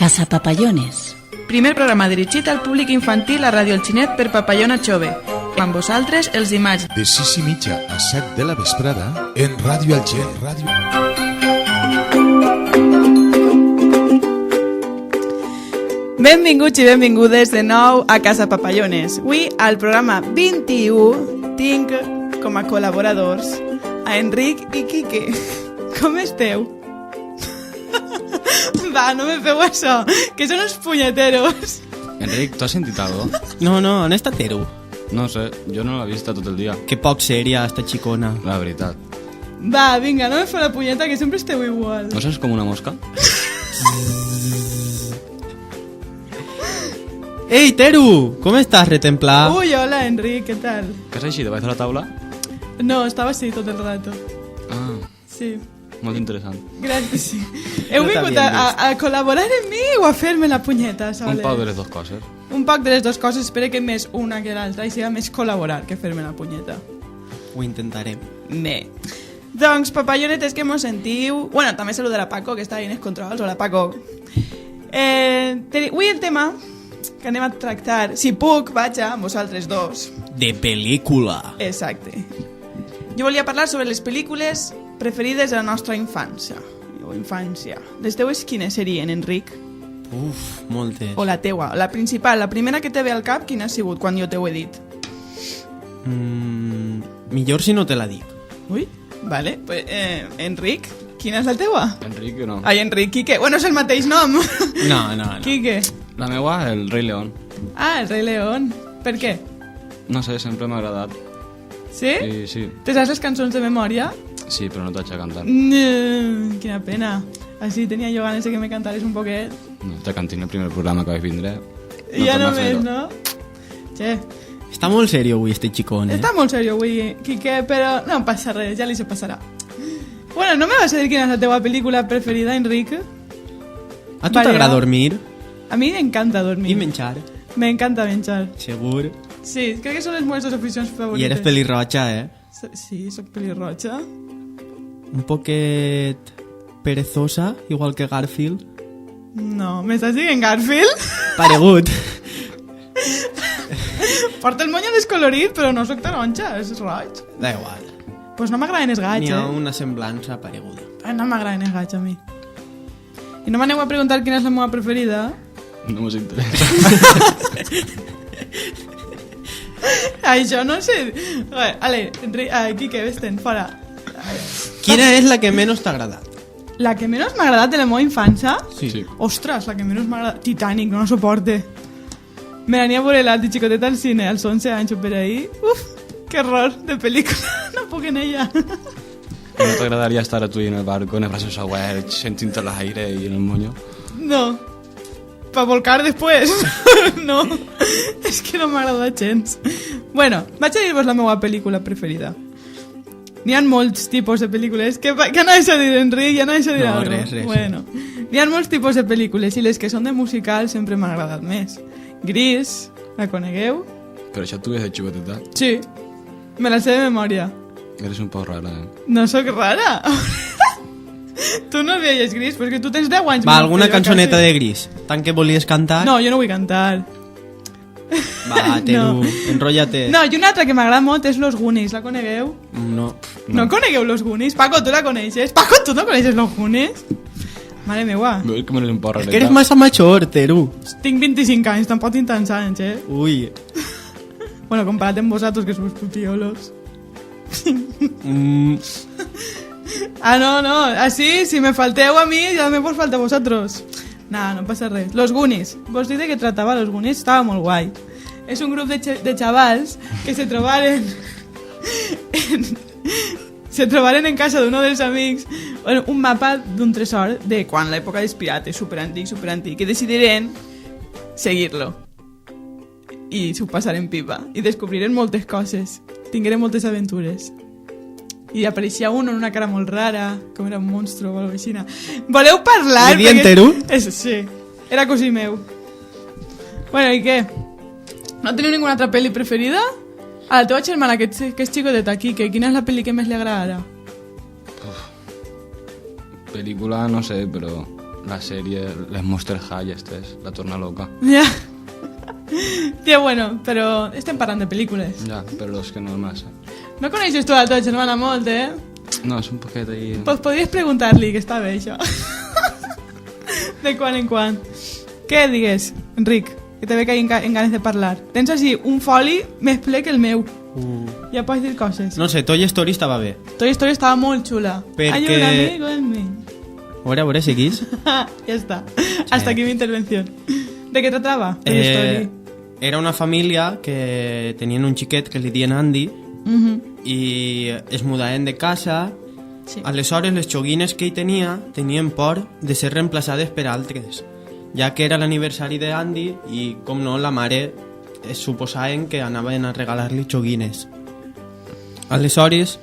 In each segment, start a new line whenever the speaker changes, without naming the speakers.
Casa Papallones.
Primer programa dirigit al públic infantil a Ràdio El Xinet per Papallona Chove. Amb vosaltres els dimarts
de 6:30 a 7 de la vesprada en Ràdio El Xinet.
Benvinguts i benvingudes de nou a Casa Papallones. Avui, al programa 21, tinc com a col·laboradors a Enric i Quique. Com esteu? Va, no me feu això, que són uns punyeteros.
Enric, ¿tú has sentit algo?
No, on està Teru?
No sé, jo no l'he vista tot el dia.
Que poc sèria, esta xicona.
La veritat.
Va, vinga, no me feu la punyeta, que sempre esteu igual.
¿No saps com una mosca?
Ei, Teru! Com estàs, retemplà?
Ui, hola, Enric, què tal?
Què és així, debaix de la taula?
No, estava així tot el rato.
Ah,
Sí,
molt interessant.
gràcies, sí. Heu
No
vingut
t'havien
a col·laborar amb mi o a fer-me la punyeta, soles?
Un poc de les dues coses.
Un poc de les dues coses, espero que més una que l'altra i sigui més col·laborar que fer-me la punyeta.
Ho intentarem.
Bé. Doncs, papallonetes que mos sentiu... Bueno, també saludar a Paco, que està ahí en els controls. Hola, Paco. Avui el tema que anem a tractar, si puc, vaja, amb vosaltres dos.
De pel·lícula.
Exacte. Jo volia parlar sobre les pel·lícules preferides de la nostra infància. O infància. Les teues quines serien, Enric?
Uf, moltes.
O la teua? La principal, la primera que te ve al cap, quina ha sigut quan jo t'ho he dit?
Millor si no te la dic.
Ui, vale. Pues, Enric, quina és la teua?
Enric, no.
Ai, Enric, Quique. Bueno, és el mateix nom.
No.
Quique.
La meua, el Rei León.
Ah, el Rei León. Per què?
No sé, sempre m'ha agradat.
Sí?
Sí.
Te saps les cançons de memòria?
Sí, però no t'haig de cantar.
Quina pena. Així tenia jo ganes de que me cantares un poquet.
No, te cantin el primer programa que vaig vindre.
I ja
torna a
només,
fer-ho.
no? Che,
Està molt serio avui este xicón,
està molt seriós avui, Quique, però no passa res, ja li se passarà. Bueno, no me vas a dir quina és la teva pel·lícula preferida, Enric?
A tu
Vale,
t'agrada
va.
dormir
A mi m'encanta dormir.
i menjar?
Me encanta menjar.
Segur.
Sí, crec que són les meves dues aficions favorites.
I eres pelirroja, eh?
Sí, soc pelirroja.
Un poquet perezosa, igual que Garfield.
No, m'estàs dient Garfield?
Paregut.
Porta el monyo descolorit, però no soc taronja, és roig.
Da igual.
Pues no m'agraden els gats,
N'hi ha
eh?
una semblança pareguda.
No m'agraden els gats, a mi. I no m'aneu a preguntar quina és la meva preferida?
No mos interessa.
Això no sé. Ale, Quique, vés-te'n, fora.
Quina és la que menys t'ha agradat?
La que menys m'ha agradat de la meva infància?
Sí.
Ostres, la que menys m'ha agradat... Titanic, no la soporte. Me l'ania a veure l'altre xicoteta al cine, als 11 anys o per ahí. Uf, que error de pel·lícula. No puc en ella.
¿No t'agradaria estar a tu en el barco, en els braços oberts, sentint l'aire i en el moño?
No. Pa volcar després. No. És que no m'agrada gens. Bueno, vaig a dir-vos la meva pel·lícula preferida. N'hi ha molts tipus de pel·lícules. Què anaves a dir, Enric? Ja anaves a dir
No,
alguna
res.
Bueno, n'hi ha molts tipus de pel·lícules i les que són de musical sempre m'han agradat més. Gris, la conegueu?
Però això tu és de xicoteta.
Sí. Me la sé de memòria.
Eres un poc rara, eh?
No sóc rara. Tu no veies Gris, perquè tu tens 10 anys.
Va,
menys
alguna
que jo,
cançoneta
quasi.
de Gris. Tant que volies cantar?
No, jo no vull cantar.
Va, Teru,
No.
enrotlla-te.
No, i una altra que m'agrada molt és Los Goonies, la conegueu?
No.
No conegueu Los Goonies? Paco, tu la coneixes? Paco, tu no coneixes Los Goonies? Mare meva.
Veus que m'eres un poc rareta?
Que eres massa major, Teru.
Tinc 25 anys, tampoc tinc tants anys, eh?
Ui.
Bueno, comparat amb vosaltres, que sou putiolos. Ah, no, així, si me falteu a mi, ja me vos falta a vosaltres. No passa res. Los Goonies. Vos dic de què tratava Los Goonies? Estava molt guai. És un grup de xavals que se trobaren en casa d'uno dels amics un mapa d'un tresor de quan l'època dels pirates, superantic, que decidiren seguir-lo. I s'ho passaren pipa. I descobriren moltes coses. Tingueren moltes aventures. I apareixia un amb una cara molt rara, com era un monstru o alguna cosa així. Voleu parlar?
Li dient Teru?
Sí, era cosí meu. Bueno, i què? No teniu ninguna altra pel·li preferida? A la teva germana, que és xicoteta aquí, quina és la pel·li que més li agrada?
Pel·lícula, no sé, però la sèrie, les Monster High, la torna loca.
Ja. Tio, bueno, però estem parlant de pel·lícules.
Ja, però és que no és massa.
No coneixes tu a tots, germana, molt, eh?
No, és un poquet ahí...
Pues podries preguntar-li, que està bé, això. De quan en quan. Què digues, Enric? Que te ve que hay en ganes de parlar. Tens així un foli més ple que el meu. Ja pots dir coses.
No sé, Toy Story estava bé.
Toy Story estava molt xula.
Perquè-
Hay un amigo en mi.
A veure, seguís.
Ja està. Hasta aquí mi intervención. ¿De què tratava? Toy Story.
Era una família que tenien un xiquet que li dien Andy i es mudaven de casa.
Sí.
Aleshores, les joguines que hi tenien por de ser reemplaçades per altres, ja que era l'aniversari d'Andy i, com no, la mare es suposaven que anaven a regalar-li joguines. Aleshores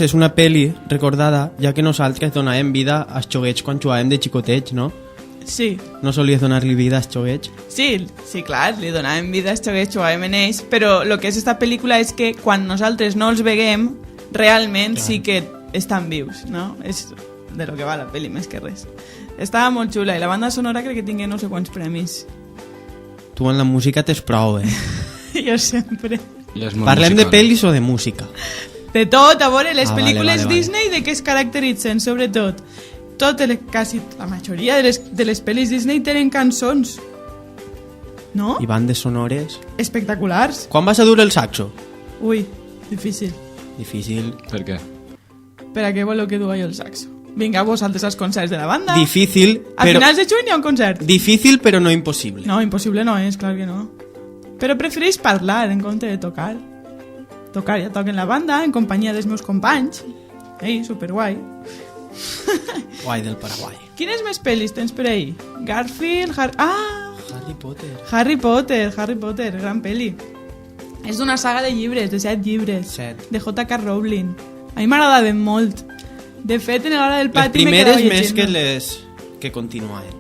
és una pel·li recordada, ja que nosaltres donàvem vida als joguets quan jugàvem de xicotets, no?
Sí.
No solies donar-li vida als joguets?
Sí, clar, li donàvem vida als joguets, jugàvem en ells, però el que és esta pel·lícula és que quan nosaltres no els veiem, realment sí que estan vius, no? És de lo que va la pel·li, més que res. Estava molt xula i la banda sonora crec que tingué no sé quants premis.
Tu en la música tens prou, eh?
Jo sempre.
Parlem de pel·lis o de música?
De tot, a veure, les
vale,
pel·lícules
vale.
Disney de què es caracteritzen, sobretot? Quasi la majoria de les pel·lis Disney tenen cançons. No?
I bandes sonores?
Espectaculars.
Quan vas a dur el saxo?
Ui, difícil.
Difícil.
Per què?
Per a què voleu que duga jo el saxo? Vinga, vosaltres als concerts de la banda.
Difícil,
A
però...
finals de juny hi ha un concert.
Difícil, però no impossible.
No, impossible no és, clar que no. Però prefereix parlar en compte de tocar. Tocar, ja toquen la banda en companyia dels meus companys. Ei, superguai.
Guai del Paraguai.
Quines més pel·lis tens per ahí? Garfield,
Harry Potter.
Harry Potter, gran pel·li. És d'una saga de llibres, de 7 llibres.
7.
De J.K. Rowling. A mi m'agradaven molt. De fet, en l'hora del
Les
pati me
primeres
quedava
més
llegint.
que les que continuaven.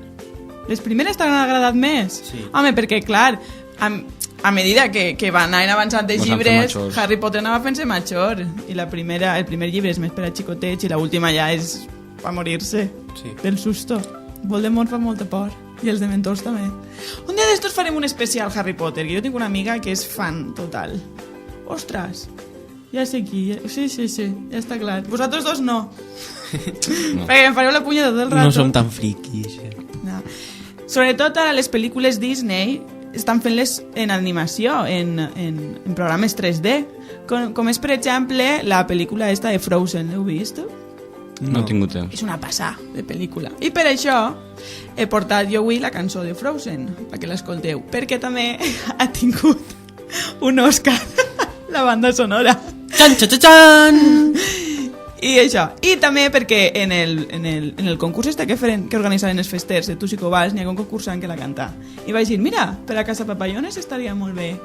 Les primeres t'han agradat més?
Sí.
Home, perquè, clar, a medida que van anar avançant els
Van fent
llibres,
majors.
Harry Potter anava fent-se major. I el primer llibre és més per a xicotets i l'última ja és a morir-se
Sí.
del susto. Voldemort fa molta por. I els dementors també. Un dia d'estos farem un especial Harry Potter, que jo tinc una amiga que és fan total. Ostres, ja sé qui. Sí, ja està clar. Vosaltres dos no. Perquè em fareu la punyeta tot el rato.
No som tan friquis.
No. Sobretot ara les pel·lícules Disney estan fent-les en animació, en programes 3D, com és, per exemple, la pel·lícula esta de Frozen. L'heu vist?
No he tingut temps.
És una passada de pel·lícula. I per això he portat jo avui la cançó de Frozen, perquè l'escolteu, perquè també ha tingut un Oscar la banda sonora.
Txan, txan, txan, txan!
I això. I també perquè en el concurs este que organitzaven els festers de Tu sí que ho vas, n'hi ha un concursant que la canta. I vaig dir, mira, per a Casa Papallones estaria molt bé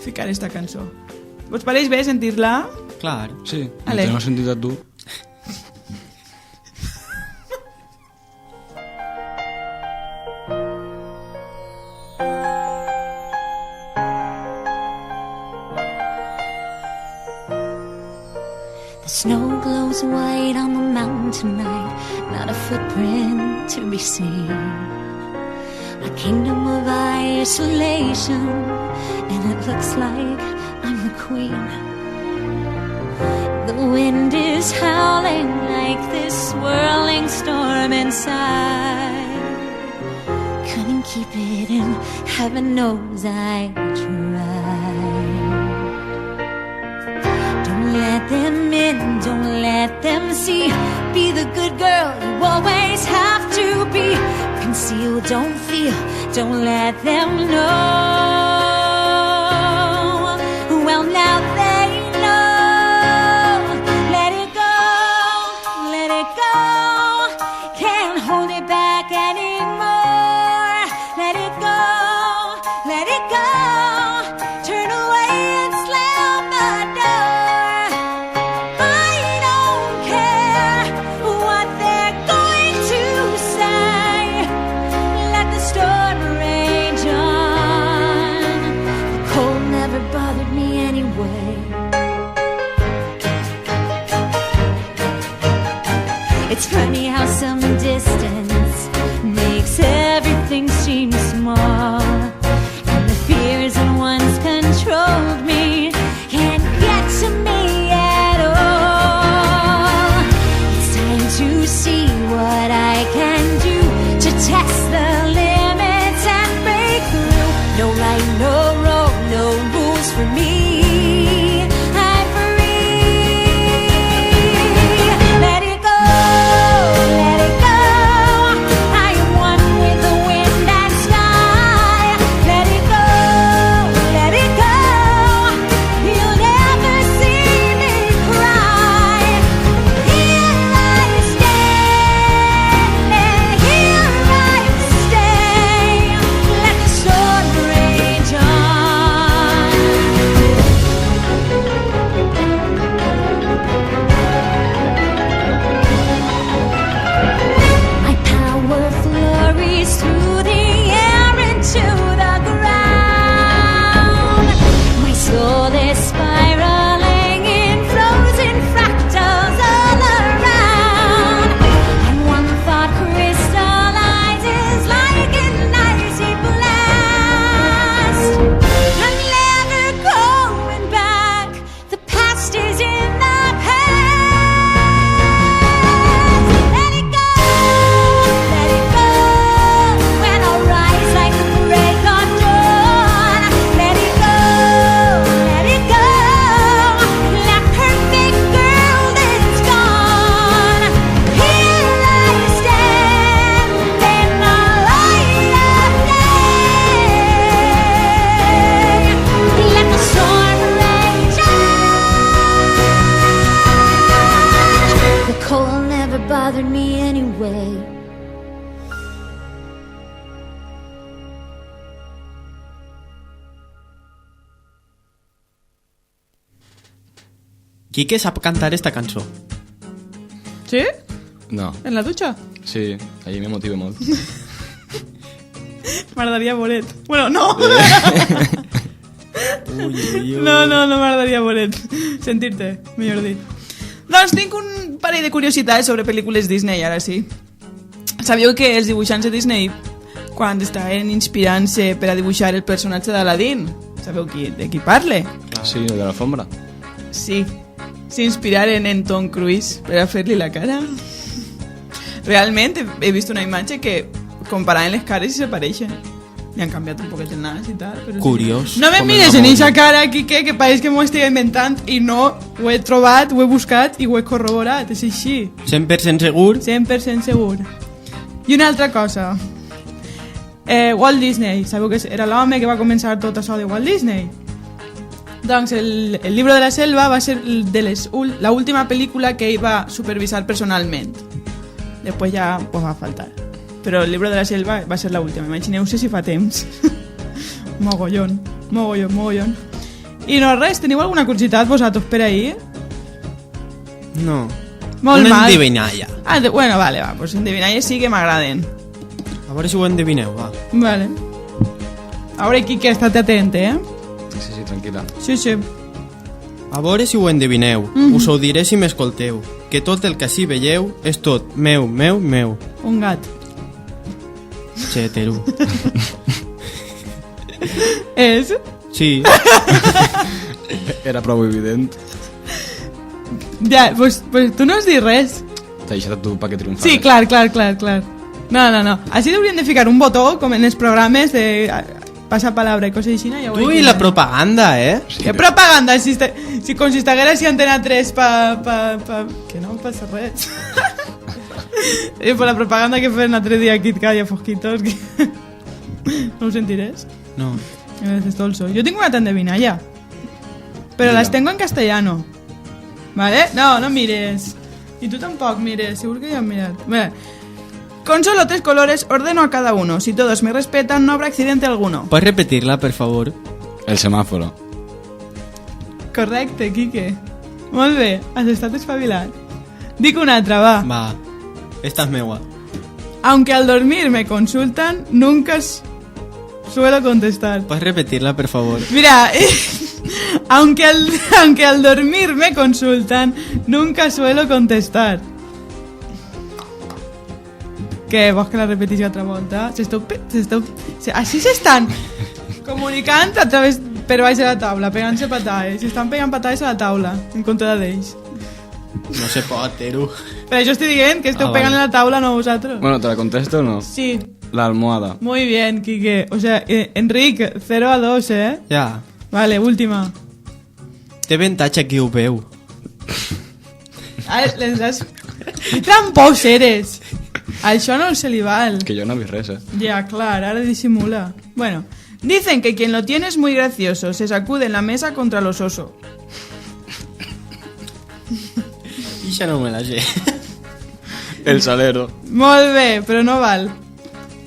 ficar esta cançó. Vos pareix bé sentir-la?
Clar.
Sí,
Ale.
no sentit a tu.
The snow glows white on the mountain tonight, not a footprint to be seen. A kingdom of isolation, and it looks like I'm the queen. The wind is howling like this swirling storm inside. Couldn't keep it in, heaven knows I tried. Don't let them in, don't let them see. Be the good girl you always have to be. Conceal, don't feel, don't let them know. Well, now they know. Let it go, let it go. Can't hold it back anymore. Let it go, let it go. Turn away and slam the door. I don't care what they're going to say. Let the storm rage on. The cold never bothered me anyway. It's funny how some distance test the limits and break through. No right, no wrong, no rules for me. I'm free. Let it go, let it go. I am one with the wind and sky. Let it go, let it go. You'll never see me cry. Here I stand, and here I stay. Let the storm rage on. My power flurries through the air into the ground. My soul is spiraling in frozen fractals all around. And one thought crystallizes like an icy blast. I'm never going back. The past is in the past. Let it go, let it go. When I rise like the break of dawn. Let it go, let it go. That perfect girl is gone. Here I stand in the light of day. Let the storm rage on. The cold never bothered me anyway.
Quique sap cantar esta cançó.
Sí?
No,
En la dutxa?
sí, allí me motiva molt.
M'agradaria veure't. Bueno, no! No m'agradaria veure't. Sentir-te, millor dit. Doncs tinc un parell de curiositats sobre pel·lícules Disney, ara sí. Sabíeu que els dibuixants de Disney, quan estaven inspirant-se per a dibuixar el personatge d'Aladín, sabeu de qui parle?
Sí, de l'alfombra.
Sí, s'inspiraren en Tom Cruise per a fer-li la cara. Realment he vist una imatge que comparaven les cares i se pareixen. Li han canviat un poquet el nas i tal. Però
Curiós.
No me
com
mires
el
en
amor.
eixa cara, Quique, que pareix que m'ho estic inventant i no, ho he trobat, ho he buscat i ho he corroborat, és així.
100% segur?
100% segur. I una altra cosa. Walt Disney, sabeu que era l'home que va començar tot això de Walt Disney? Doncs el Libro de la Selva va ser la última pel·lícula que ell va supervisar personalment. Després ja pues, va faltar. Però el Libro de la Selva va ser la última. Imagineu-se si fa temps. Mogollón. I no res, teniu alguna curiositat vosaltres per ahir?
No.
Molt
Una
mal.
endevinalla.
Bueno, vale, va, pues endevinalles sí que m'agraden.
A veure si ho endevineu, va.
Vale. A veure, Quique, estate atent,
Sí, tranquil·la.
Sí.
A veure si ho endevineu. Us ho diré si m'escolteu. Que tot el que així veieu és tot meu.
Un gat.
Xetero.
És?
Sí.
Era prou evident.
Ja, pues tu no has dit res.
T'ha deixat a tu perquè triomfares.
Sí, clar. No. Així hauríem de ficar un botó, com en els programes de passar palabra i coses així. Ja
Tu i la propaganda, eh?
Què propaganda? Si com si estiguera si Antena 3 que no passa res. Per la propaganda que feien l'altre dia aquí a Fosquitos que... No ho sentirés.
No.
Es dolço. Yo tengo una endevinalla, pero
Mira.
las tengo en castellano. ¿Vale? No mires. Y tú tampoco mires, seguro que ya has mirado. Vale. Con solo 3 colores ordeno a cada uno. Si todos me respetan, no habrá accidente alguno.
Pots repetir-la, per favor?
El semàforo.
Correcte, Quique. Molt bé, has estat espavilat. Dic una altra, va.
Va. Esta és meua.
Aunque al dormir me consultan, nunca suelo contestar.
Pots repetir-la, per favor?
Mira, aunque al dormir me consultan, nunca suelo contestar. Què, vols que la repeteixi altra volta? Així s'estan comunicant a través per baix de la taula, pegant-se patades. S'estan pegant patades a la taula, en contra d'ells.
No se pot, Teru.
Per això estic dient que esteu pegant a la taula, no vosaltres.
Bueno, ¿te la contesto o no?
Sí,
La almohada.
muy bien, Quique. O sea, Enric, 0-2, ¿eh?
Ja.
Vale, última.
Té avantatge qui ho veu.
Ara, les has... Que trampós eres! Això no se li val.
Que yo no vi res,
Ya, claro, ahora disimula. Bueno, dicen que quien lo tiene es muy gracioso. Se sacude en la mesa contra los osos.
Ixa no me la sé.
El salero.
Molt bé, però no val.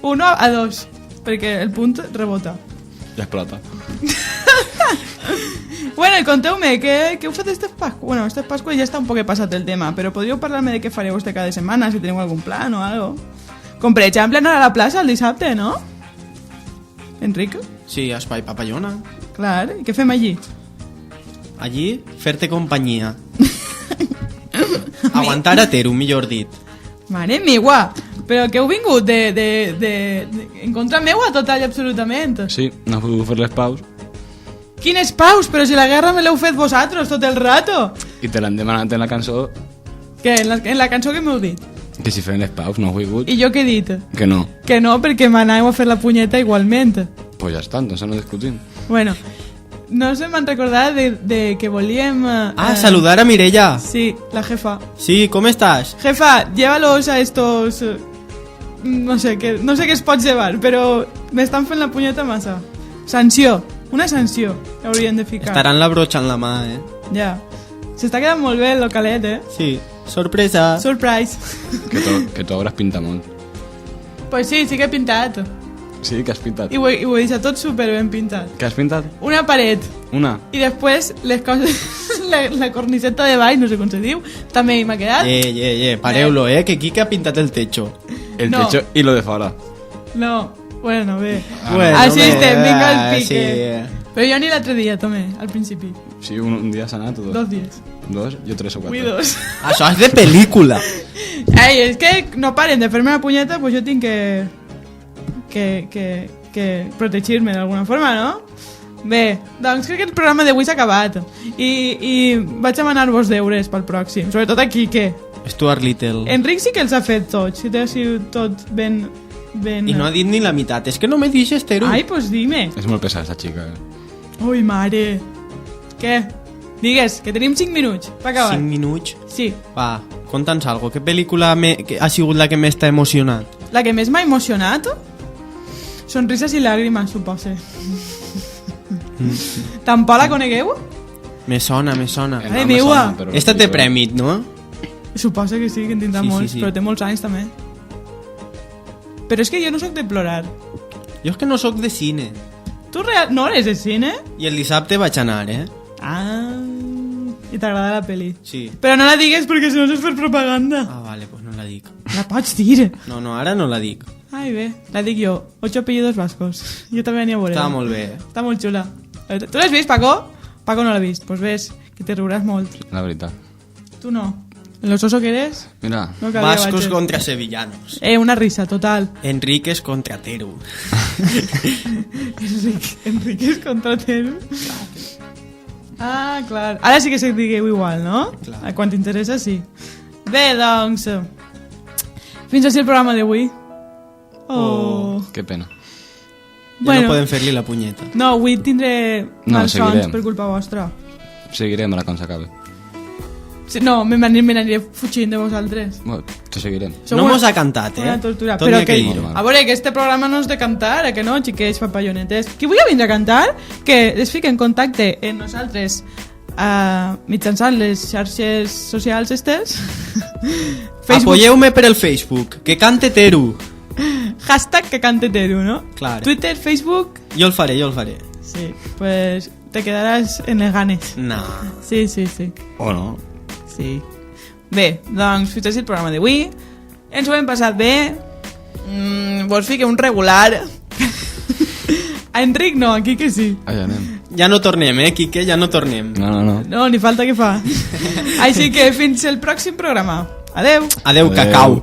1-2, perquè el punt rebota.
Ja és plata.
Bueno, i conteu-me, què heu fet este Pasqua? Bueno, este Pasqua ja està un poc passat el tema, però podríeu parlar-me de què fareu este cada setmana, si teniu algun plan o algo. Com per exemple anar a la plaça el dissabte, no? Enric?
Sí, espai papallona.
Clar, i què fem allí?
Allí, fer-te companyia. Aguantar a Teru, millor dit.
Mare meua, però que heu vingut en contra meua total i absolutament.
Sí, no has pogut fer les paus
Quines paus? Però si la guerra me l'heu fet vosaltres tot el rato.
i te l'han demanat en la cançó
Què, en la cançó que m'heu dit?
que si fem les paus no has volgut.
I jo què he dit?
Que no.
Que no, perquè m'anàveu a fer la punyeta igualment.
Pues ja està, entonces no discutim.
Bueno, no se m'han recordat de que volíem...
Saludar a Mireia.
Sí, la jefa.
Sí, com estàs?
Jefa, llévalos a estos... no sé qué es pot llevar, però m'estan fent la punyeta massa. Sanció, una sanció que haurien de ficar.
Estaran la brocha en la mà,
Ja. S'està quedant molt bé el localet,
Sí, sorpresa.
Surprise.
Que tu hauràs pintat molt.
Pues sí que he pintat.
Sí, que has pintat.
I ho he deixat tot super ben pintat.
Què has pintat?
Una paret.
Una.
I després les coses... la corniseta de baix, no sé com se diu, també m'ha quedat.
Pareu-lo, que Quique ha pintat el techo.
El
No.
techo y lo de fora.
No, bueno, bé.
Bueno,
Així
bé,
estem, vinga el pique.
sí.
Però jo ni l'altre dia, també, al principi.
Sí, un dia s'ha anat o dos?
2 dies.
Dos, jo 3 o 4.
Ui, 2.
Això és de pel·lícula.
Ei, és que no paren de fer-me la punyeta, pues jo tinc que protegir-me d'alguna forma, no? Bé, doncs crec que el programa d'avui s'ha acabat. I vaig a demanar-vos deures pel pròxim, sobretot a Quique.
Stuart Little.
Enric sí que els ha fet tots, si té sigut tot ben...
I no ha dit ni la meitat. És que no me deixes, Teru.
Ai, pues dime.
És molt pesada, esta xica.
Ui, mare. Què? Digues, que tenim 5 minuts per acabar.
5 minuts?
Sí.
Va, conta'ns algo. Què pel·lícula que ha sigut la que més t'ha emocionat?
La que més m'ha emocionat? Sonrises i làgrimes, suposo. Tampoc la conegueu?
Me sona.
Ai, meua.
Esta té premi, no?
Suposo que sí, que en tindrà
Sí,
molts,
sí.
però té molts anys també. Però és que jo no sóc de plorar.
Jo és que no sóc de cine.
Tu no eres de cine?
I el dissabte vaig anar,
Ah, i t'agrada la peli.
Sí.
Però no la digues perquè si no és fer propaganda.
Ah, vale, pues no la dic.
La pots dir.
No, ara no la dic.
Ai, bé, la dic jo. 8 apellidos vascos. Jo també n'hi a veure.
Està molt bé.
Està molt xula. Tu l'has vist, Paco? Paco no l'ha vist. Pues ves, que te riuràs molt.
La veritat.
Tu no. En los oso que eres,
Mira,
no calia
Vascos
baches.
contra sevillanos.
Una risa, total.
Enríquez contra Teru.
Enrique és contra Teru. Ah, clar. Ara sí que se digueu igual, no?
Clar.
Quan t'interessa, sí. Bé, doncs... Fins així el programa d'avui. Oh.
que pena.
Ja no podem fer-li la punyeta.
No, avui tindré
No,
malsons
seguirem.
per culpa vostra.
Seguirem ara quan s'acabe.
Sí, no, me n'aniré fugint de vosaltres.
Bueno, te seguirem.
Sou
No
una-
mos ha cantat,
Una tortura.
Tot
Però
n'hi ha
que,
dir-ho.
a veure, que este programa no és de cantar, que no, xiquets papallonetes. Qui vulgui vindre a cantar, que es fique en contacte amb nosaltres mitjançant les xarxes socials estes.
Apoyeu-me per el Facebook, que cante Teru.
Hashtag que cante Teru, no?
Clar.
Twitter, Facebook...
Jo el faré.
Sí, pues te quedaràs en les ganes.
No.
Sí, sí, sí.
O no.
Sí. Bé, doncs fins així el programa d'avui. Ens ho hem passat bé. Vols ficar un regular? A Enric no, aquí que sí.
Allà anem.
Ja no tornem, Quique, ja no tornem.
No.
No, ni falta que fa. Així que fins el pròxim programa. Adeu.
Adeu, cacau.